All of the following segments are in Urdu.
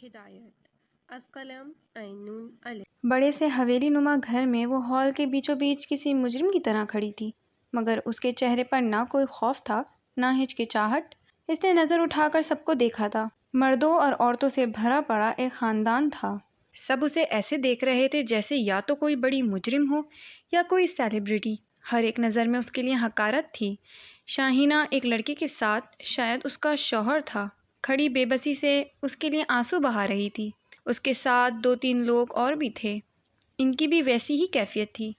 ہدایت از قلم عین الف۔ بڑے سے حویلی نما گھر میں وہ ہال کے بیچوں بیچ کسی مجرم کی طرح کھڑی تھی، مگر اس کے چہرے پر نہ کوئی خوف تھا نہ ہچکچاہٹ۔ اس نے نظر اٹھا کر سب کو دیکھا تھا۔ مردوں اور عورتوں سے بھرا پڑا ایک خاندان تھا۔ سب اسے ایسے دیکھ رہے تھے جیسے یا تو کوئی بڑی مجرم ہو یا کوئی سیلیبریٹی۔ ہر ایک نظر میں اس کے لیے حقارت تھی۔ شاہینہ ایک لڑکے کے ساتھ، شاید اس کا شوہر تھا، کھڑی بے بسی سے اس کے لیے آنسو بہا رہی تھی۔ اس کے ساتھ 2-3 لوگ اور بھی تھے، ان کی بھی ویسی ہی کیفیت تھی۔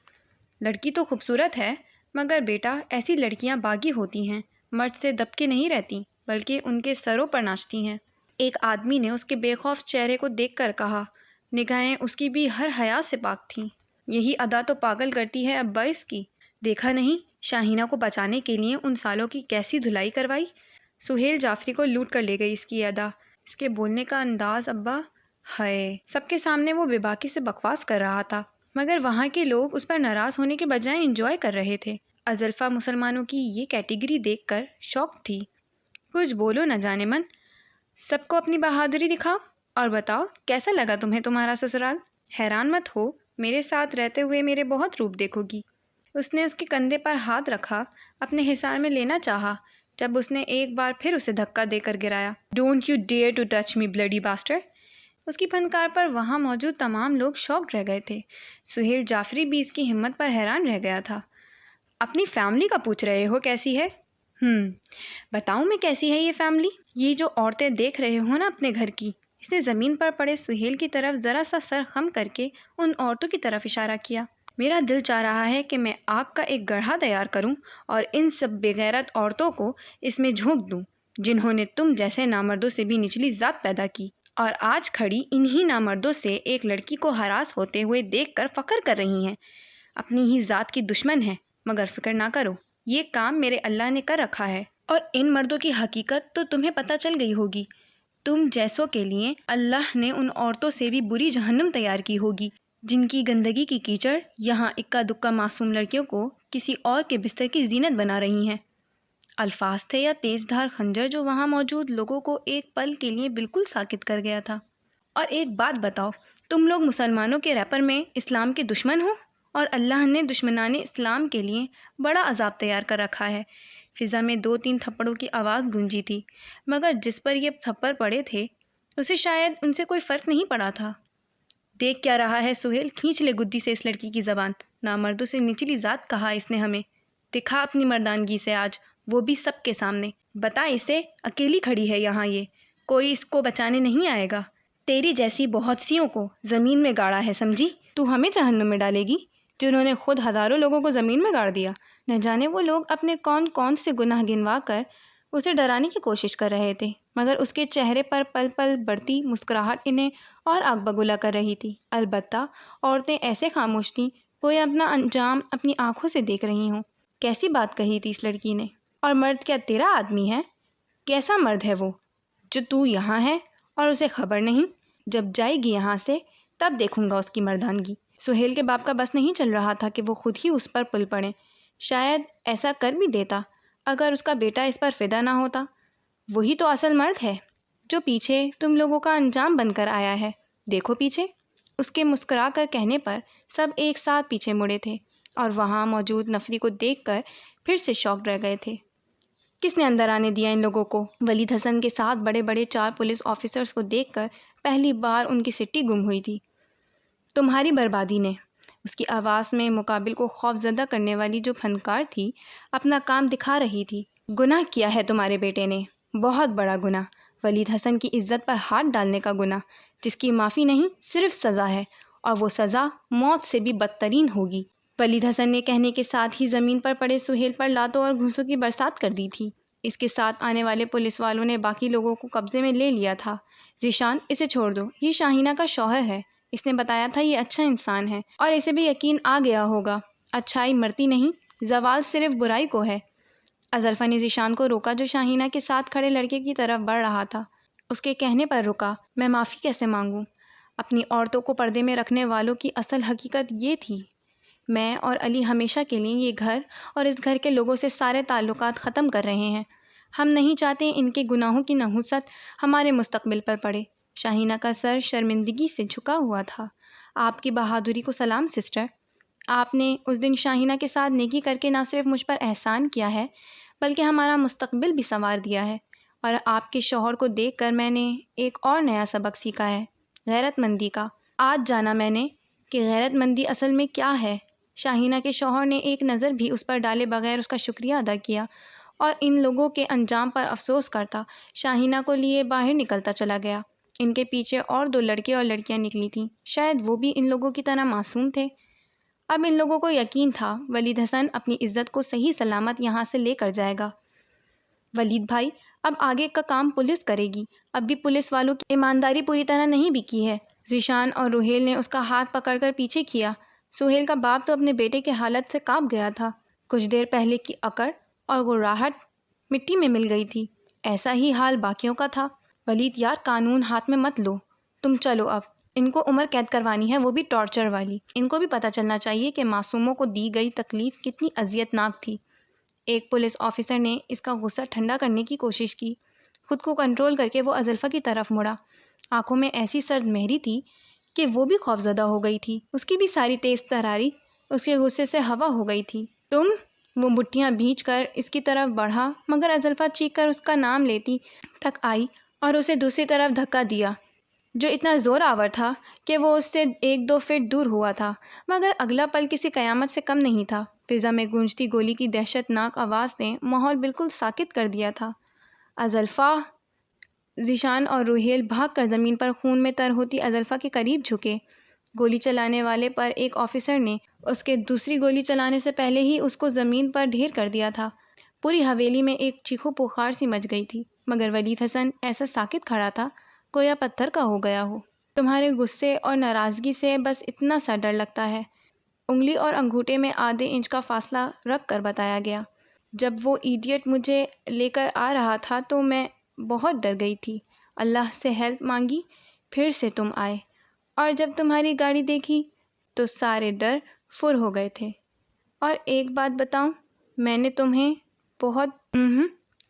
لڑکی تو خوبصورت ہے، مگر بیٹا ایسی لڑکیاں باغی ہوتی ہیں، مرد سے دب کے نہیں رہتی بلکہ ان کے سروں پر ناچتی ہیں۔ ایک آدمی نے اس کے بے خوف چہرے کو دیکھ کر کہا، نگاہیں اس کی بھی ہر حیا سے پاک تھیں۔ یہی ادا تو پاگل کرتی ہے ابا اس کی۔ دیکھا نہیں شاہینہ کو بچانے کے لیے ان سالوں کی کیسی دھلائی کروائی؟ سہیل جعفری کو لوٹ کر لے گئی اس کی ادا، اس کے بولنے کا انداز ابا، ہائے! سب کے سامنے وہ بے باکی سے بکواس کر رہا تھا، مگر وہاں کے لوگ اس پر ناراض ہونے کے بجائے انجوائے کر رہے تھے۔ ازلفا مسلمانوں کی یہ کیٹیگری دیکھ کر شاک تھی۔ کچھ بولو نہ جانے من، سب کو اپنی بہادری دکھاؤ اور بتاؤ کیسا لگا تمہیں تمہارا سسرال؟ حیران مت ہو، میرے ساتھ رہتے ہوئے میرے بہت روپ دیکھو گی۔ اس نے اس کے کندھے پر ہاتھ رکھا، اپنے حصار میں لینا چاہا، جب اس نے ایک بار پھر اسے دھکا دے کر گرایا۔ Don't you dare to touch me bloody bastard! اس کی پھنکار پر وہاں موجود تمام لوگ شاکڈ رہ گئے تھے۔ سہیل جعفری بھی اس کی ہمت پر حیران رہ گیا تھا۔ اپنی فیملی کا پوچھ رہے ہو کیسی ہے؟ بتاؤں میں کیسی ہے یہ فیملی؟ یہ جو عورتیں دیکھ رہے ہو نا اپنے گھر کی۔ اس نے زمین پر پڑے سہیل کی طرف ذرا سا سر خم کر کے ان عورتوں کی طرف اشارہ کیا۔ میرا دل چاہ رہا ہے کہ میں آگ کا ایک گڑھا تیار کروں اور ان سب بے غیرت عورتوں کو اس میں جھونک دوں، جنہوں نے تم جیسے نامردوں سے بھی نچلی ذات پیدا کی، اور آج کھڑی انہی نامردوں سے ایک لڑکی کو ہراس ہوتے ہوئے دیکھ کر فخر کر رہی ہیں۔ اپنی ہی ذات کی دشمن ہیں، مگر فکر نہ کرو، یہ کام میرے اللہ نے کر رکھا ہے، اور ان مردوں کی حقیقت تو تمہیں پتہ چل گئی ہوگی۔ تم جیسوں کے لیے اللہ نے ان عورتوں سے بھی بری جہنم تیار کی ہوگی، جن کی گندگی کی کیچڑ یہاں اکا دکا معصوم لڑکیوں کو کسی اور کے بستر کی زینت بنا رہی ہیں۔ الفاظ تھے یا تیز دھار خنجر جو وہاں موجود لوگوں کو ایک پل کے لیے بالکل ساکت کر گیا تھا۔ اور ایک بات بتاؤ، تم لوگ مسلمانوں کے ریپر میں اسلام کے دشمن ہو، اور اللہ نے دشمنان اسلام کے لیے بڑا عذاب تیار کر رکھا ہے۔ فضا میں 2-3 تھپڑوں کی آواز گونجی تھی، مگر جس پر یہ تھپڑ پڑے تھے اسے شاید ان سے کوئی فرق نہیں پڑا تھا۔ دیکھ کیا رہا ہے سہیل؟ کھینچ لے گدی سے اس لڑکی کی زبان۔ نامردوں سے نچلی ذات کہا اس نے ہمیں۔ دکھا اپنی مردانگی سے آج، وہ بھی سب کے سامنے۔ بتا اسے، اکیلی کھڑی ہے یہاں یہ، کوئی اس کو بچانے نہیں آئے گا۔ تیری جیسی بہت سیوں کو زمین میں گاڑا ہے، سمجھی؟ تو ہمیں جہنم میں ڈالے گی، جنہوں نے خود ہزاروں لوگوں کو زمین میں گاڑ دیا۔ نہ جانے وہ لوگ اپنے کون کون سے گناہ گنوا کر اسے ڈرانے کی کوشش کر رہے تھے، مگر اس کے چہرے پر پل پل بڑھتی مسکراہٹ انہیں اور آگ بگولا کر رہی تھی۔ البتہ عورتیں ایسے خاموش تھیں گویا اپنا انجام اپنی آنکھوں سے دیکھ رہی ہوں۔ کیسی بات کہی تھی اس لڑکی نے؟ اور مرد کیا تیرا آدمی ہے؟ کیسا مرد ہے وہ جو تو یہاں ہے اور اسے خبر نہیں؟ جب جائے گی یہاں سے تب دیکھوں گا اس کی مردانگی۔ سہیل کے باپ کا بس نہیں چل رہا تھا کہ وہ خود ہی اس پر پل پڑے۔ شاید ایسا کر بھی دیتا اگر اس کا بیٹا اس پر فدا نہ ہوتا۔ وہی تو اصل مرد ہے جو پیچھے تم لوگوں کا انجام بن کر آیا ہے۔ دیکھو پیچھے۔ اس کے مسکرا کر کہنے پر سب ایک ساتھ پیچھے مڑے تھے اور وہاں موجود نفری کو دیکھ کر پھر سے شاک رہ گئے تھے۔ کس نے اندر آنے دیا ان لوگوں کو؟ ولید حسن کے ساتھ بڑے بڑے 4 پولیس آفیسرز کو دیکھ کر پہلی بار ان کی سٹی گم ہوئی تھی۔ تمہاری بربادی نے۔ اس کی آواز میں مقابل کو خوف زدہ کرنے والی جو پھنکار تھی اپنا کام دکھا رہی تھی۔ گناہ کیا ہے تمہارے بیٹے نے، بہت بڑا گناہ، ولید حسن کی عزت پر ہاتھ ڈالنے کا گناہ، جس کی معافی نہیں صرف سزا ہے، اور وہ سزا موت سے بھی بدترین ہوگی۔ ولید حسن نے کہنے کے ساتھ ہی زمین پر پڑے سہیل پر لاتوں اور گھوسوں کی برسات کر دی تھی۔ اس کے ساتھ آنے والے پولیس والوں نے باقی لوگوں کو قبضے میں لے لیا تھا۔ ذیشان، اسے چھوڑ دو، یہ شاہینہ کا شوہر ہے، اس نے بتایا تھا یہ اچھا انسان ہے، اور اسے بھی یقین آ گیا ہوگا، اچھائی مرتی نہیں، زوال صرف برائی کو ہے۔ ازلفا نے ذیشان کو روکا جو شاہینہ کے ساتھ کھڑے لڑکے کی طرف بڑھ رہا تھا۔ اس کے کہنے پر رکا۔ میں معافی کیسے مانگوں؟ اپنی عورتوں کو پردے میں رکھنے والوں کی اصل حقیقت یہ تھی۔ میں اور علی ہمیشہ کے لیے یہ گھر اور اس گھر کے لوگوں سے سارے تعلقات ختم کر رہے ہیں۔ ہم نہیں چاہتے ان کے گناہوں کی نحوست ہمارے مستقبل پر پڑے۔ شاہینہ کا سر شرمندگی سے جھکا ہوا تھا۔ آپ کی بہادری کو سلام سسٹر، آپ نے اس دن شاہینہ کے ساتھ نیکی کر کے نہ صرف مجھ پر احسان کیا ہے بلکہ ہمارا مستقبل بھی سنوار دیا ہے، اور آپ کے شوہر کو دیکھ کر میں نے ایک اور نیا سبق سیکھا ہے، غیرت مندی کا۔ آج جانا میں نے کہ غیرت مندی اصل میں کیا ہے۔ شاہینہ کے شوہر نے ایک نظر بھی اس پر ڈالے بغیر اس کا شکریہ ادا کیا اور ان لوگوں کے انجام پر افسوس کرتا شاہینہ کو لیے باہر نکلتا چلا گیا۔ ان کے پیچھے اور 2 لڑکے اور لڑکیاں نکلی تھیں، شاید وہ بھی ان لوگوں کی طرح معصوم تھے۔ اب ان لوگوں کو یقین تھا ولید حسن اپنی عزت کو صحیح سلامت یہاں سے لے کر جائے گا۔ ولید بھائی، اب آگے کا کام پولیس کرے گی، اب بھی پولیس والوں کی ایمانداری پوری طرح نہیں بھی کی ہے۔ ذیشان اور روہیل نے اس کا ہاتھ پکڑ کر پیچھے کیا۔ سہیل کا باپ تو اپنے بیٹے کے حالت سے کانپ گیا تھا۔ کچھ دیر پہلے کی اکڑ اور وہ راہٹ مٹی میں مل گئی تھی۔ ایسا ہی حال باقیوں کا تھا۔ ولید یار، قانون ہاتھ میں مت لو، تم چلو اب۔ ان کو عمر قید کروانی ہے، وہ بھی ٹارچر والی۔ ان کو بھی پتہ چلنا چاہیے کہ معصوموں کو دی گئی تکلیف کتنی اذیت ناک تھی۔ ایک پولیس آفیسر نے اس کا غصہ ٹھنڈا کرنے کی کوشش کی۔ خود کو کنٹرول کر کے وہ ازلفا کی طرف مڑا۔ آنکھوں میں ایسی سرد مہری تھی کہ وہ بھی خوفزدہ ہو گئی تھی۔ اس کی بھی ساری تیز تراری اس کے غصے سے ہوا ہو گئی تھی۔ تم؟ وہ مٹھیاں بھینچ کر اس کی طرف بڑھا، مگر ازلفا چیخ کر اس کا نام لیتی تک آئی اور اسے دوسری طرف دھکا دیا، جو اتنا زور آور تھا کہ وہ اس سے 1-2 فٹ دور ہوا تھا، مگر اگلا پل کسی قیامت سے کم نہیں تھا۔ فضا میں گونجتی گولی کی دہشت ناک آواز نے ماحول بالکل ساکت کر دیا تھا۔ ازلفا! ذیشان اور روہیل بھاگ کر زمین پر خون میں تر ہوتی ازلفا کے قریب جھکے۔ گولی چلانے والے پر ایک آفیسر نے اس کے دوسری گولی چلانے سے پہلے ہی اس کو زمین پر ڈھیر کر دیا تھا۔ پوری حویلی میں ایک چیخو پکار سی مچ گئی تھی، مگر ولید حسن ایسا ساکت کھڑا تھا گویا پتھر کا ہو گیا ہو۔ تمہارے غصے اور ناراضگی سے بس اتنا سا ڈر لگتا ہے، انگلی اور انگوٹھے میں ½ انچ کا فاصلہ رکھ کر بتایا گیا۔ جب وہ ایڈیٹ مجھے لے کر آ رہا تھا تو میں بہت ڈر گئی تھی، اللہ سے ہیلپ مانگی، پھر سے تم آئے، اور جب تمہاری گاڑی دیکھی تو سارے ڈر فر ہو گئے تھے۔ اور ایک بات بتاؤں، میں نے تمہیں بہت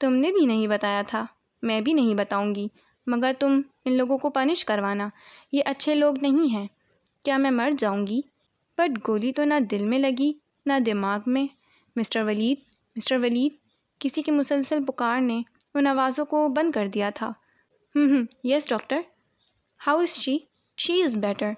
تم نے بھی نہیں بتایا تھا، میں بھی نہیں بتاؤں گی، مگر تم ان لوگوں کو پنش کروانا، یہ اچھے لوگ نہیں ہیں۔ کیا میں مر جاؤں گی؟ بٹ گولی تو نہ دل میں لگی نہ دماغ میں۔ مسٹر ولید، مسٹر ولید، کسی کی مسلسل پکار نے ان آوازوں کو بند کر دیا تھا۔ Yes doctor, how is she? She is better.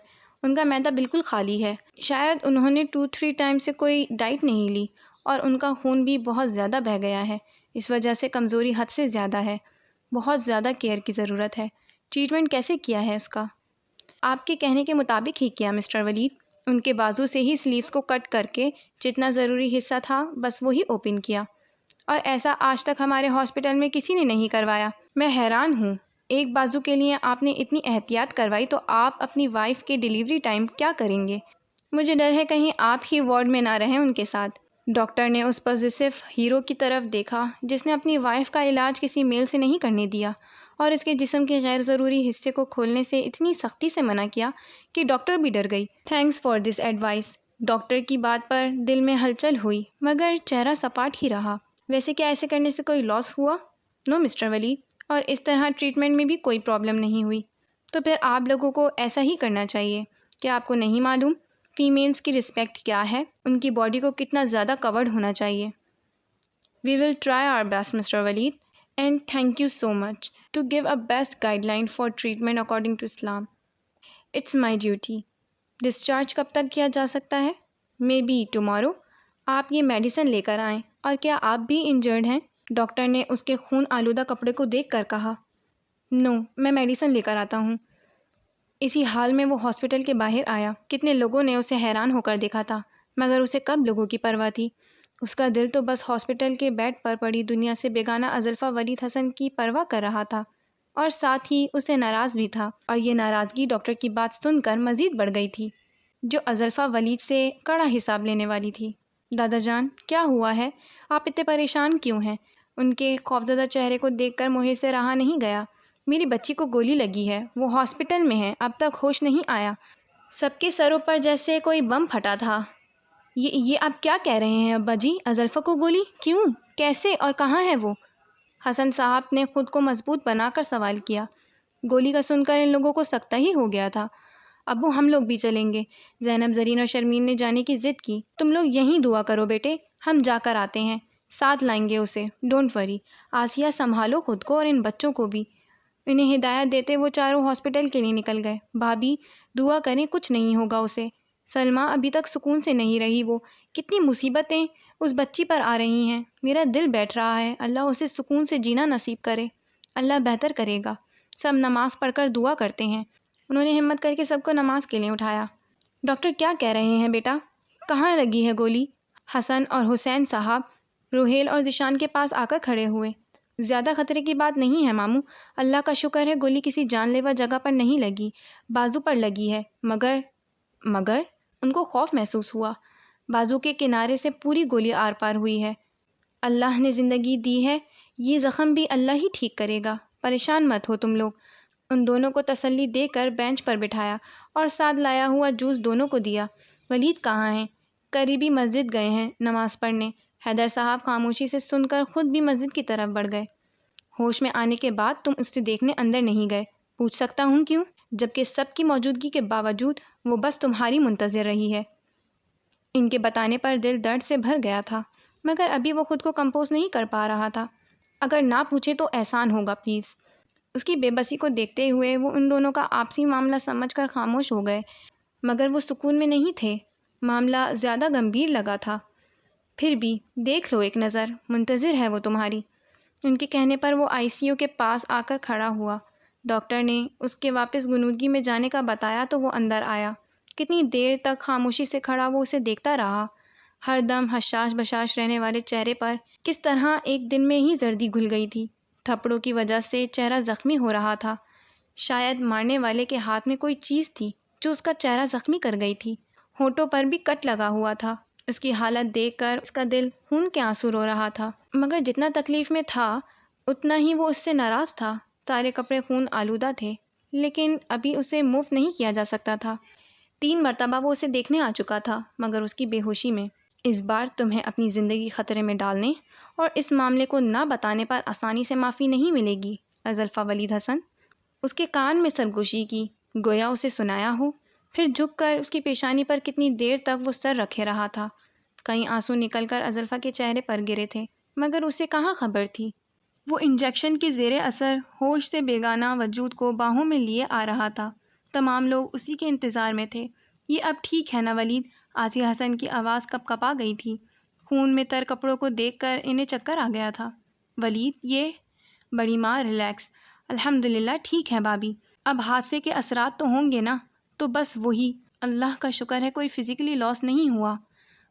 ان کا معدہ بالکل خالی ہے، شاید انہوں نے 2-3 ٹائم سے کوئی ڈائٹ نہیں لی، اور ان کا خون بھی بہت زیادہ بہہ گیا ہے، اس وجہ سے کمزوری حد سے زیادہ ہے، بہت زیادہ کیئر کی ضرورت ہے۔ ٹریٹمنٹ کیسے کیا ہے اس کا؟ آپ کے کہنے کے مطابق ہی کیا مسٹر ولید۔ ان کے بازو سے ہی سلیوز کو کٹ کر کے جتنا ضروری حصہ تھا بس وہی اوپن کیا، اور ایسا آج تک ہمارے ہاسپٹل میں کسی نے نہیں کروایا۔ میں حیران ہوں، ایک بازو کے لیے آپ نے اتنی احتیاط کروائی تو آپ اپنی وائف کے ڈیلیوری ٹائم کیا کریں گے؟ مجھے ڈر ہے کہیں آپ ہی وارڈ میں نہ رہیں ان کے ساتھ۔ ڈاکٹر نے اس پوزیسو ہیرو کی طرف دیکھا جس نے اپنی وائف کا علاج کسی میل سے نہیں کرنے دیا، اور اس کے جسم کے غیر ضروری حصے کو کھولنے سے اتنی سختی سے منع کیا کہ ڈاکٹر بھی ڈر گئی۔ Thanks for this advice. Doctor کی بات پر دل میں ہلچل ہوئی، مگر چہرہ سپاٹ ہی رہا۔ ویسے کیا ایسے کرنے سے کوئی لاس ہوا؟ نو مسٹر ولید، اور اس طرح ٹریٹمنٹ میں بھی کوئی پرابلم نہیں ہوئی۔ تو پھر آپ لوگوں کو ایسا ہی کرنا چاہیے۔ کیا آپ کو نہیں معلوم فیمیلز کی رسپیکٹ کیا ہے؟ ان کی باڈی کو کتنا زیادہ کورڈ ہونا چاہیے۔ We will try our best mister Walid, and thank you so much to give a best guide line for treatment according to Islam. It's my duty. Discharge کب تک کیا جا سکتا ہے؟ May be tomorrow. آپ یہ میڈیسن لے کر آئیں۔ اور کیا آپ بھی انجرڈ ہیں؟ ڈاکٹر نے اس کے خون آلودہ کپڑے کو دیکھ کر کہا۔ نو، میں میڈیسن لے کر آتا ہوں۔ اسی حال میں وہ ہاسپٹل کے باہر آیا۔ کتنے لوگوں نے اسے حیران ہو کر دیکھا تھا، مگر اسے کب لوگوں کی پرواہ تھی؟ اس کا دل تو بس ہاسپٹل کے بیڈ پر پڑی دنیا سے بیگانہ ازلفا ولید حسن کی پرواہ کر رہا تھا، اور ساتھ ہی اسے ناراض بھی تھا، اور یہ ناراضگی ڈاکٹر کی بات سن کر مزید بڑھ گئی تھی، جو ازلفا ولید سے کڑا حساب لینے والی تھی۔ دادا جان، کیا ہوا ہے؟ آپ اتنے پریشان کیوں ہیں؟ ان کے خوفزدہ چہرے کو دیکھ کر موہے سے رہا نہیں گیا۔ میری بچی کو گولی لگی ہے، وہ ہاسپٹل میں ہے، اب تک ہوش نہیں آیا۔ سب کے سروں پر جیسے کوئی بم پھٹا تھا۔ یہ آپ کیا کہہ رہے ہیں ابا جی؟ ازلفا کو گولی؟ کیوں؟ کیسے اور کہاں ہے وہ؟ حسن صاحب نے خود کو مضبوط بنا کر سوال کیا۔ گولی کا سن کر ان لوگوں کو سکتہ ہی ہو گیا تھا۔ ابو ہم لوگ بھی چلیں گے، زینب، زرین اور شرمین نے جانے کی ضد کی۔ تم لوگ یہیں دعا کرو بیٹے، ہم جا کر آتے ہیں، ساتھ لائیں گے اسے، ڈونٹ وری۔ آسیہ سنبھالو خود کو اور ان بچوں کو بھی۔ انہیں ہدایت دیتے وہ چاروں ہاسپٹل کے لیے نکل گئے۔ بھابھی دعا کریں کچھ نہیں ہوگا اسے۔ سلمیٰ ابھی تک سکون سے نہیں رہی، وہ کتنی مصیبتیں اس بچی پر آ رہی ہیں۔ میرا دل بیٹھ رہا ہے، اللہ اسے سکون سے جینا نصیب کرے، اللہ بہتر کرے گا۔ سب نماز پڑھ کر دعا کرتے ہیں۔ انہوں نے ہمت کر کے سب کو نماز کے لیے اٹھایا۔ ڈاکٹر کیا کہہ رہے ہیں بیٹا؟ کہاں لگی ہے گولی؟ حسن اور حسین صاحب روہیل اور ذیشان کے پاس آ کر کھڑے ہوئے۔ زیادہ خطرے کی بات نہیں ہے ماموں، اللہ کا شکر ہے گولی کسی جان لیوا جگہ پر نہیں لگی، بازو پر لگی ہے۔ مگر ان کو خوف محسوس ہوا۔ بازو کے کنارے سے پوری گولی آر پار ہوئی ہے۔ اللہ نے زندگی دی ہے، یہ زخم بھی اللہ ہی ٹھیک کرے گا، پریشان مت ہو تم لوگ۔ ان دونوں کو تسلی دے کر بینچ پر بٹھایا اور ساتھ لایا ہوا جوس دونوں کو دیا۔ ولید کہاں ہیں؟ قریبی مسجد گئے ہیں نماز پڑھنے۔ حیدر صاحب خاموشی سے سن کر خود بھی مسجد کی طرف بڑھ گئے۔ ہوش میں آنے کے بعد تم اسے دیکھنے اندر نہیں گئے، پوچھ سکتا ہوں کیوں؟ جبکہ سب کی موجودگی کے باوجود وہ بس تمہاری منتظر رہی ہے۔ ان کے بتانے پر دل درد سے بھر گیا تھا، مگر ابھی وہ خود کو کمپوز نہیں کر پا رہا تھا۔ اگر نہ پوچھے تو احسان ہوگا پلیز۔ اس کی بے بسی کو دیکھتے ہوئے وہ ان دونوں کا آپسی معاملہ سمجھ کر خاموش ہو گئے، مگر وہ سکون میں نہیں تھے، معاملہ زیادہ گمبھیر لگا تھا۔ پھر بھی دیکھ لو ایک نظر، منتظر ہے وہ تمہاری۔ ان کے کہنے پر وہ ICU کے پاس آ کر کھڑا ہوا۔ ڈاکٹر نے اس کے واپس غنودگی میں جانے کا بتایا تو وہ اندر آیا۔ کتنی دیر تک خاموشی سے کھڑا وہ اسے دیکھتا رہا، ہر دم حشاش بشاش رہنے والے چہرے پر کس طرح ایک دن میں ہی زردی گھل گئی تھی۔ تھپڑوں کی وجہ سے چہرہ زخمی ہو رہا تھا، شاید مارنے والے کے ہاتھ میں کوئی چیز تھی جو اس کا چہرہ زخمی کر گئی تھی۔ ہونٹوں پر بھی کٹ لگا ہوا تھا۔ اس کی حالت دیکھ کر اس کا دل خون کے آنسو رو رہا تھا، مگر جتنا تکلیف میں تھا اتنا ہی وہ اس سے ناراض تھا۔ سارے کپڑے خون آلودہ تھے، لیکن ابھی اسے موو نہیں کیا جا سکتا تھا۔ 3 مرتبہ وہ اسے دیکھنے آ چکا تھا، مگر اس کی بے ہوشی میں۔ اس بار تمہیں اپنی زندگی خطرے میں ڈالنے اور اس معاملے کو نہ بتانے پر آسانی سے معافی نہیں ملے گی ازلفا ولید حسن۔ اس کے کان میں سرگوشی کی، گویا اسے سنایا ہو، پھر جھک کر اس کی پیشانی پر کتنی دیر تک وہ سر رکھے رہا تھا۔ کئی آنسو نکل کر ازلفا کے چہرے پر گرے تھے، مگر اسے کہاں خبر تھی۔ وہ انجیکشن کے زیر اثر ہوش سے بیگانہ وجود کو باہوں میں لیے آ رہا تھا۔ تمام لوگ اسی کے انتظار میں تھے۔ یہ اب ٹھیک ہے نا ولید؟ آسیہ حسن کی آواز کپ کپا گئی تھی۔ خون میں تر کپڑوں کو دیکھ کر انہیں چکر آ گیا تھا۔ ولید یہ؟ بڑی ماں ریلیکس، الحمدللہ ٹھیک ہے بھابھی، اب حادثے کے اثرات تو ہوں گے نا، تو بس وہی، اللہ کا شکر ہے کوئی فزیکلی لاس نہیں ہوا۔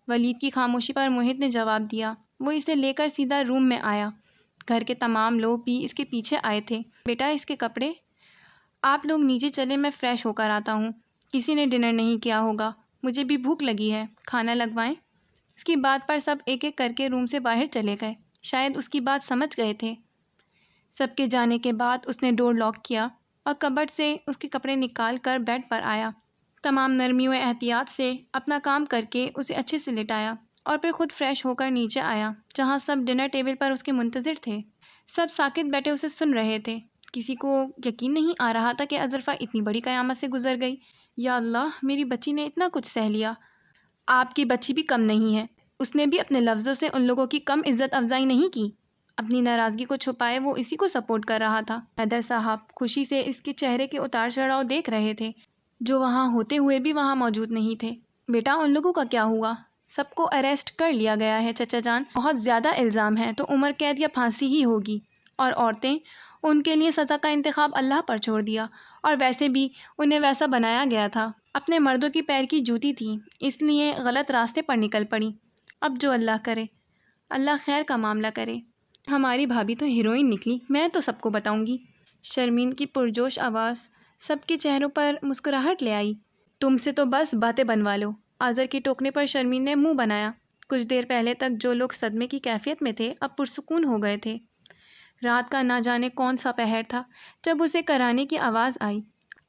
ولید کی خاموشی پر موہت نے جواب دیا۔ وہ اسے لے کر سیدھا روم میں آیا۔ گھر کے تمام لوگ بھی اس کے پیچھے آئے تھے۔ بیٹا اس کے کپڑے؟ آپ لوگ نیچے چلے، میں فریش ہو کر آتا ہوں۔ کسی نے ڈنر نہیں کیا ہوگا، مجھے بھی بھوک لگی ہے، کھانا لگوائیں؟ اس کی بات پر سب ایک ایک کر کے روم سے باہر چلے گئے، شاید اس کی بات سمجھ گئے تھے۔ سب کے جانے کے بعد اس نے ڈور لاک کیا اور کبرڈ سے اس کے کپڑے نکال کر بیڈ پر آیا۔ تمام نرمی و احتیاط سے اپنا کام کر کے اسے اچھے سے لٹایا اور پھر خود فریش ہو کر نیچے آیا، جہاں سب ڈنر ٹیبل پر اس کے منتظر تھے۔ سب ساکت بیٹھے اسے سن رہے تھے۔ کسی کو یقین نہیں آ رہا تھا کہ ازلفا اتنی بڑی قیامت سے گزر گئی۔ یا اللہ، میری بچی نے اتنا کچھ سہ لیا۔ آپ کی بچی بھی کم نہیں ہے، اس نے بھی اپنے لفظوں سے ان لوگوں کی کم عزت افزائی نہیں کی۔ اپنی ناراضگی کو چھپائے وہ اسی کو سپورٹ کر رہا تھا۔ حیدر صاحب خوشی سے اس کے چہرے کے اتار چڑھاؤ دیکھ رہے تھے، جو وہاں ہوتے ہوئے بھی وہاں موجود نہیں تھے۔ بیٹا ان لوگوں کا کیا ہوا؟ سب کو اریسٹ کر لیا گیا ہے چچا جان، بہت زیادہ الزام ہے تو عمر قید یا پھانسی ہی ہوگی۔ اور عورتیں، ان کے لیے سزا کا انتخاب اللہ پر چھوڑ دیا، اور ویسے بھی انہیں ویسا بنایا گیا تھا، اپنے مردوں کی پیر کی جوتی تھی، اس لیے غلط راستے پر نکل پڑی۔ اب جو اللہ کرے، اللہ خیر کا معاملہ کرے۔ ہماری بھابھی تو ہیروئن نکلی، میں تو سب کو بتاؤں گی۔ شرمین کی پرجوش آواز سب کے چہروں پر مسکراہٹ لے آئی۔ تم سے تو بس باتیں بنوا لو۔ آذر کے ٹوکنے پر شرمین نے منہ بنایا۔ کچھ دیر پہلے تک جو لوگ صدمے کی کیفیت میں تھے اب پرسکون ہو گئے تھے۔ رات کا نہ جانے کون سا پہر تھا جب اسے کرانے کی آواز آئی۔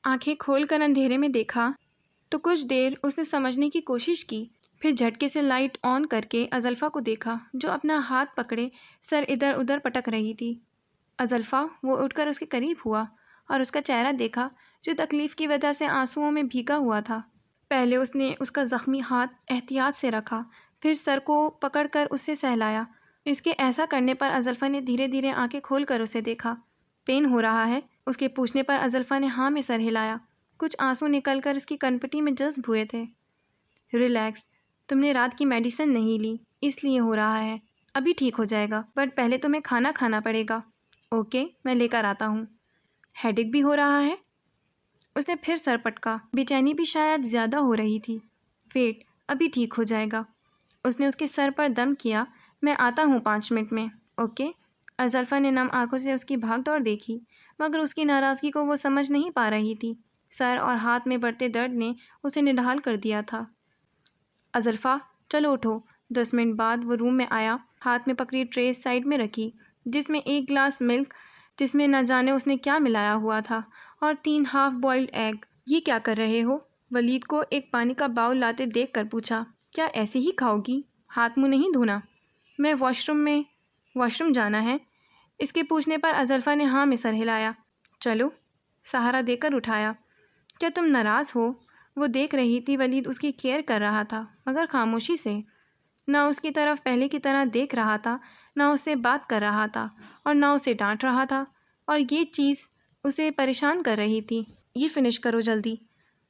آنکھیں کھول کر اندھیرے میں دیکھا تو کچھ دیر اس نے سمجھنے کی کوشش کی، پھر جھٹکے سے لائٹ آن کر کے ازلفا کو دیکھا جو اپنا ہاتھ پکڑے سر ادھر ادھر پٹک رہی تھی۔ ازلفا، وہ اٹھ کر اس کے قریب ہوا۔ اور اس کا چہرہ دیکھا جو تکلیف کی وجہ سے آنسوؤں میں بھیگا ہوا تھا۔ پہلے اس نے اس کا زخمی ہاتھ احتیاط سے رکھا، پھر سر کو پکڑ کر اسے سہلایا۔ اس کے ایسا کرنے پر ازلفا نے دھیرے دھیرے آنکھیں کھول کر اسے دیکھا۔ پین ہو رہا ہے؟ اس کے پوچھنے پر ازلفا نے ہاں میں سر ہلایا۔ کچھ آنسو نکل کر اس کی کنپٹی میں جذب ہوئے تھے۔ ریلیکس، تم نے رات کی میڈیسن نہیں لی اس لیے ہو رہا ہے، ابھی ٹھیک ہو جائے گا، بٹ پہلے تمہیں کھانا کھانا پڑے گا۔ اوکے، میں لے کر آتا ہوں۔ ہیڈیک بھی ہو رہا ہے؟ اس نے پھر سر پٹکا، بے چینی بھی شاید زیادہ ہو رہی تھی۔ ویٹ، ابھی ٹھیک ہو جائے گا۔ اس نے اس کے سر پر دم کیا، میں آتا ہوں 5 منٹ میں۔ اوکے۔ ازلفا نے نم آنکھوں سے اس کی بھاگ دوڑ دیکھی، مگر اس کی ناراضگی کو وہ سمجھ نہیں پا رہی تھی۔ سر اور ہاتھ میں بڑھتے درد نے اسے نڈھال کر دیا تھا۔ ازلفا، چلو اٹھو۔ 10 منٹ بعد وہ روم میں آیا، ہاتھ میں پکڑی ٹرے سائڈ میں رکھی، جس میں 1 گلاس ملک جس میں نہ جانے اس نے کیا ملایا ہوا تھا، اور 3 ہاف بوائلڈ ایگ۔ یہ کیا کر رہے ہو؟ ولید کو ایک پانی کا باؤل لاتے دیکھ کر پوچھا۔ کیا ایسے ہی کھاؤ گی؟ ہاتھ منہ نہیں دھونا؟ میں واش روم جانا ہے۔ اس کے پوچھنے پر ازلفا نے ہاں میں سر ہلایا۔ چلو، سہارا دے کر اٹھایا۔ کیا تم ناراض ہو؟ وہ دیکھ رہی تھی ولید اس کی کیئر کر رہا تھا، مگر خاموشی سے۔ نہ اس کی طرف پہلے کی طرح دیکھ رہا تھا، نہ اس سے بات کر رہا تھا، اور نہ اسے ڈانٹ رہا تھا، اور یہ چیز اسے پریشان کر رہی تھی۔ یہ فنش کرو جلدی۔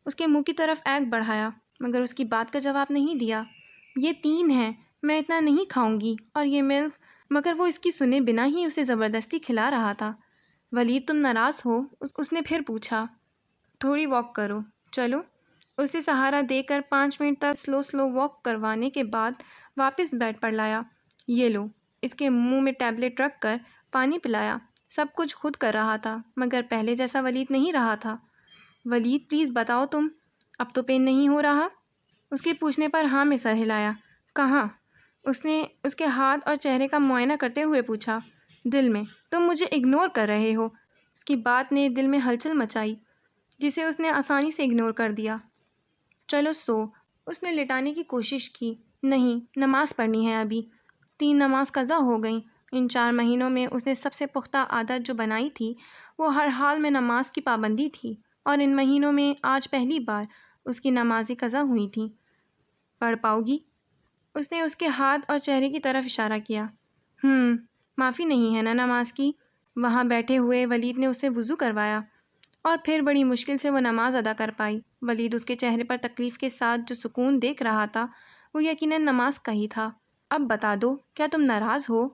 اس کے منہ کی طرف ایگ بڑھایا، مگر اس کی بات کا جواب نہیں دیا۔ یہ 3 ہیں، میں اتنا نہیں کھاؤں گی، اور یہ ملک، مگر وہ اس کی سنے بنا ہی اسے زبردستی کھلا رہا تھا۔ ولید، تم ناراض ہو؟ اس نے پھر پوچھا۔ تھوڑی واک کرو، چلو۔ اسے سہارا دے کر 5 منٹ تک سلو واک کروانے کے بعد واپس بیڈ پر لایا۔ یہ لو۔ اس کے منہ میں ٹیبلٹ رکھ کر پانی پلایا۔ سب کچھ خود کر رہا تھا، مگر پہلے جیسا ولید نہیں رہا تھا۔ ولید، پلیز بتاؤ تم، اب تو پین نہیں ہو رہا؟ اس کے پوچھنے پر ہاں میں سر ہلایا۔ کہاں؟ اس نے اس کے ہاتھ اور چہرے کا معائنہ کرتے ہوئے پوچھا۔ دل میں۔ تم مجھے اگنور کر رہے ہو۔ اس کی بات نے دل میں ہلچل مچائی، جسے اس نے آسانی سے اگنور کر دیا۔ چلو سو۔ اس نے لٹانے کی کوشش کی۔ نہیں، نماز پڑھنی ہے ابھی۔ 3 نماز قضا ہو گئیں۔ ان 4 مہینوں میں اس نے سب سے پختہ عادت جو بنائی تھی وہ ہر حال میں نماز کی پابندی تھی، اور ان مہینوں میں آج پہلی بار اس کی نمازیں قضا ہوئی تھیں۔ پڑھ پاؤ گی؟ اس نے اس کے ہاتھ اور چہرے کی طرف اشارہ کیا۔ معافی نہیں ہے نا نماز کی؟ وہاں بیٹھے ہوئے ولید نے اسے وضو کروایا، اور پھر بڑی مشکل سے وہ نماز ادا کر پائی۔ ولید اس کے چہرے پر تکلیف کے ساتھ جو سکون دیکھ رہا تھا وہ یقیناً نماز کا ہی تھا۔ اب بتا دو، کیا تم ناراض ہو؟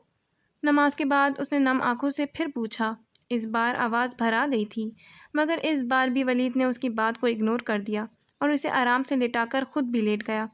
نماز کے بعد اس نے نم آنکھوں سے پھر پوچھا۔ اس بار آواز بھرا گئی تھی، مگر اس بار بھی ولید نے اس کی بات کو اگنور کر دیا اور اسے آرام سے لٹا کر خود بھی لیٹ گیا۔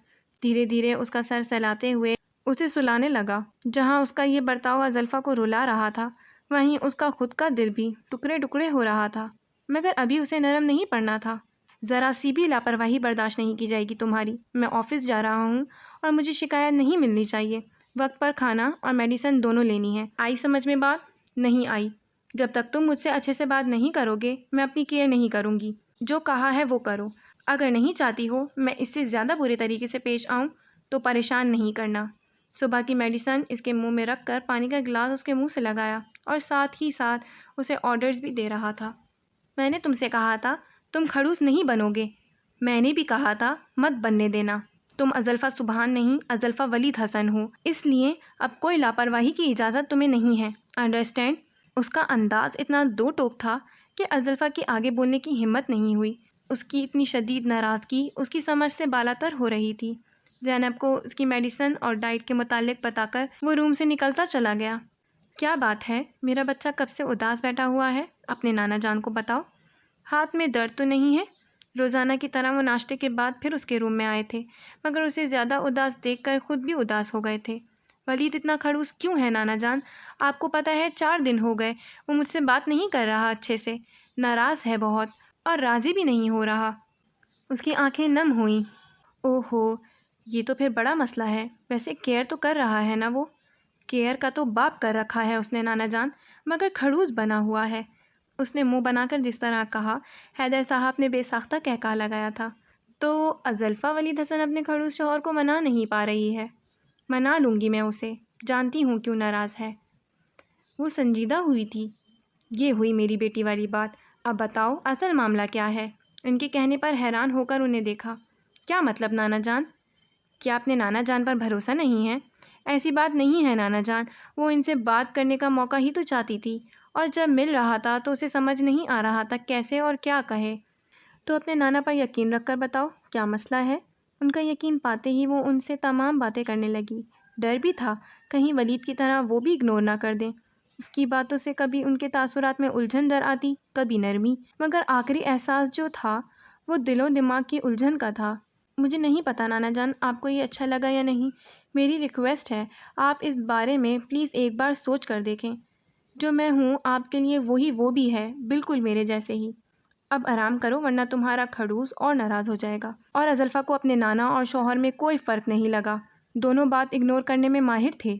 دھیرے دھیرے اس کا سر سہلاتے ہوئے اسے سلانے لگا۔ جہاں اس کا یہ برتاؤ ازلفا کو رلا رہا تھا، وہیں اس کا خود کا دل بھی ٹکڑے ٹکڑے ہو رہا تھا، مگر ابھی اسے نرم نہیں پڑنا تھا۔ ذرا سی بھی لاپرواہی برداشت نہیں کی جائے گی تمہاری۔ میں آفس جا رہا ہوں اور مجھے شکایت نہیں ملنی چاہیے۔ وقت پر کھانا اور میڈیسن دونوں لینی ہے۔ آئی سمجھ میں بات؟ نہیں آئی۔ جب تک تم مجھ سے اچھے سے بات نہیں کرو گے میں اپنی کیئر نہیں کروں گی۔ جو کہا ہے وہ کرو۔ اگر نہیں چاہتی ہو میں اس سے زیادہ برے طریقے سے پیش آؤں تو پریشان نہیں کرنا۔ صبح کی میڈیسن اس کے منہ میں رکھ کر پانی کا گلاس اس کے منہ سے لگایا، اور ساتھ ہی ساتھ اسے آرڈرز بھی دے رہا تھا۔ میں نے تم سے کہا تھا تم کھڑوس نہیں بنو گے۔ میں نے بھی کہا تھا مت بننے دینا۔ تم ازلفا سبحان نہیں، ازلفا ولید حسن ہو، اس لیے اب کوئی لاپرواہی کی اجازت تمہیں نہیں ہے، انڈرسٹینڈ؟ اس کا انداز اتنا دو ٹوک تھا کہ ازلفا کی آگے بولنے کی ہمت نہیں ہوئی۔ اس کی اتنی شدید ناراضگی اس کی سمجھ سے بالاتر ہو رہی تھی۔ زینب کو اس کی میڈیسن اور ڈائٹ کے متعلق بتا کر وہ روم سے نکلتا چلا گیا۔ کیا بات ہے؟ میرا بچہ کب سے اداس بیٹھا ہوا ہے؟ اپنے نانا جان کو بتاؤ۔ ہاتھ میں درد تو نہیں ہے؟ روزانہ کی طرح وہ ناشتے کے بعد پھر اس کے روم میں آئے تھے، مگر اسے زیادہ اداس دیکھ کر خود بھی اداس ہو گئے تھے۔ ولید اتنا کھڑوس کیوں ہے نانا جان؟ آپ کو پتہ ہے 4 دن ہو گئے وہ مجھ سے بات نہیں کر رہا اچھے سے، ناراض ہے بہت، اور راضی بھی نہیں ہو رہا۔ اس کی آنکھیں نم ہوئیں۔ اوہ ہو، یہ تو پھر بڑا مسئلہ ہے۔ ویسے کیئر تو کر رہا ہے نا وہ؟ کیئر کا تو باپ کر رکھا ہے اس نے نانا جان، مگر کھڑوس بنا ہوا ہے۔ اس نے منہ بنا کر جس طرح کہا حیدر صاحب نے بے ساختہ کہکا لگایا تھا۔ تو ازلفا ولید حسن اپنے کھڑوس شوہر کو منا نہیں پا رہی ہے؟ منا لوں گی میں اسے، جانتی ہوں کیوں ناراض ہے۔ وہ سنجیدہ ہوئی تھی۔ یہ ہوئی میری بیٹی والی بات۔ اب بتاؤ اصل معاملہ کیا ہے؟ ان کے کہنے پر حیران ہو کر انہیں دیکھا۔ کیا مطلب نانا جان؟ کیا اپنے نانا جان پر بھروسہ نہیں ہے؟ ایسی بات نہیں ہے نانا جان، وہ ان سے بات کرنے کا موقع ہی تو چاہتی تھی، اور جب مل رہا تھا تو اسے سمجھ نہیں آ رہا تھا کیسے اور کیا کہے۔ تو اپنے نانا پر یقین رکھ کر بتاؤ کیا مسئلہ ہے؟ ان کا یقین پاتے ہی وہ ان سے تمام باتیں کرنے لگی۔ ڈر بھی تھا کہیں ولید کی طرح وہ بھی اگنور نہ کر دیں۔ اس کی باتوں سے کبھی ان کے تاثرات میں الجھن در آتی، کبھی نرمی، مگر آخری احساس جو تھا وہ دل و دماغ کی الجھن کا تھا۔ مجھے نہیں پتا نانا جان آپ کو یہ اچھا لگا یا نہیں، میری ریکویسٹ ہے آپ اس بارے میں پلیز ایک بار سوچ کر دیکھیں۔ جو میں ہوں آپ کے لیے وہی وہ بھی ہے، بالکل میرے جیسے ہی۔ اب آرام کرو ورنہ تمہارا کھڑوس اور ناراض ہو جائے گا۔ اور ازلفا کو اپنے نانا اور شوہر میں کوئی فرق نہیں لگا، دونوں بات اگنور کرنے میں ماہر تھے۔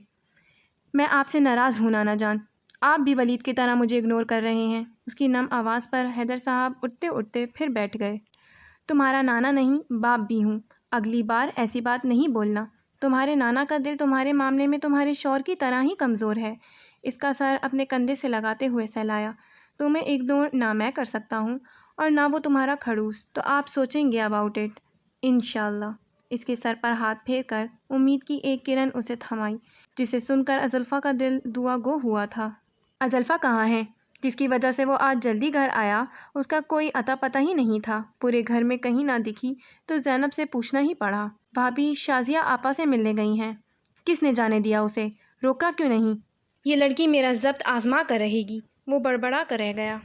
میں آپ سے ناراض ہوں نانا جان، آپ بھی ولید کی طرح مجھے اگنور کر رہے ہیں۔ اس کی نم آواز پر حیدر صاحب اٹھتے اٹھتے پھر بیٹھ گئے۔ تمہارا نانا نہیں باپ بھی ہوں، اگلی بار ایسی بات نہیں بولنا۔ تمہارے نانا کا دل تمہارے معاملے میں تمہارے شوہر کی طرح ہی کمزور ہے۔ اس کا سر اپنے کندھے سے لگاتے ہوئے سہلایا۔ تمہیں اگنور نہ میں کر سکتا ہوں اور نہ وہ تمہارا کھڑوس، تو آپ سوچیں گے اباؤٹ اٹ انشاءاللہ۔ اس کے سر پر ہاتھ پھیر کر امید کی ایک کرن اسے تھمائی، جسے سن کر ازلفا کا دل دعا گو ہوا تھا۔ ازلفا کہاں ہے؟ جس کی وجہ سے وہ آج جلدی گھر آیا، اس کا کوئی اتا پتہ ہی نہیں تھا۔ پورے گھر میں کہیں نہ دکھی تو زینب سے پوچھنا ہی پڑا۔ بھابھی شازیہ آپا سے ملنے گئی ہیں۔ کس نے جانے دیا اسے؟ روکا کیوں نہیں؟ یہ لڑکی میرا ضبط آزما کر رہے گی، وہ بڑبڑا کر رہ گیا۔